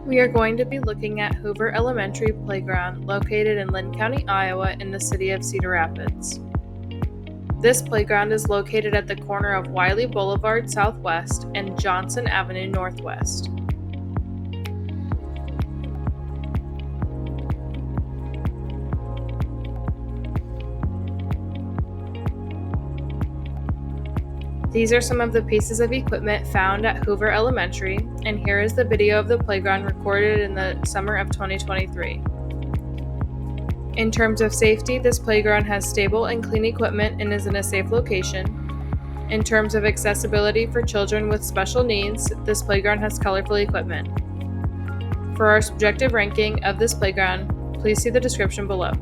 We are going to be looking at Hoover Elementary Playground located in Lynn County, Iowa in the city of Cedar Rapids. This playground is located at the corner of Wiley Boulevard Southwest and Johnson Avenue Northwest. These are some of the pieces of equipment found at Hoover Elementary, and here is the video of the playground recorded in the summer of 2023. In terms of safety, this playground has stable and clean equipment and is in a safe location. In terms of accessibility for children with special needs, this playground has colorful equipment. For our subjective ranking of this playground, please see the description below.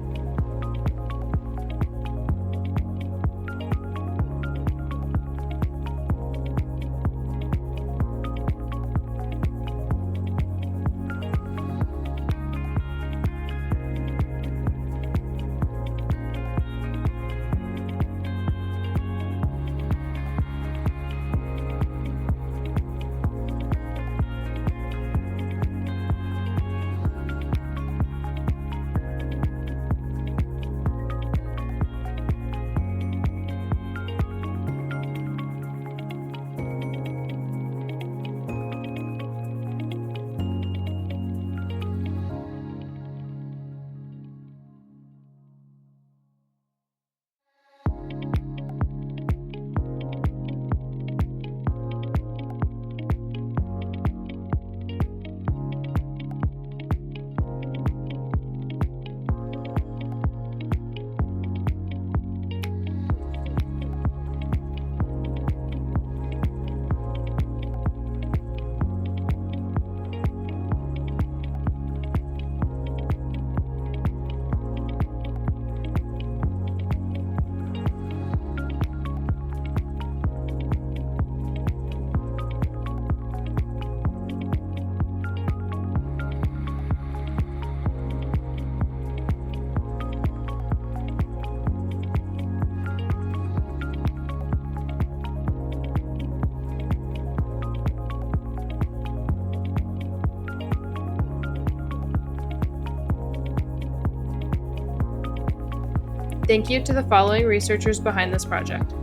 Thank you to the following researchers behind this project: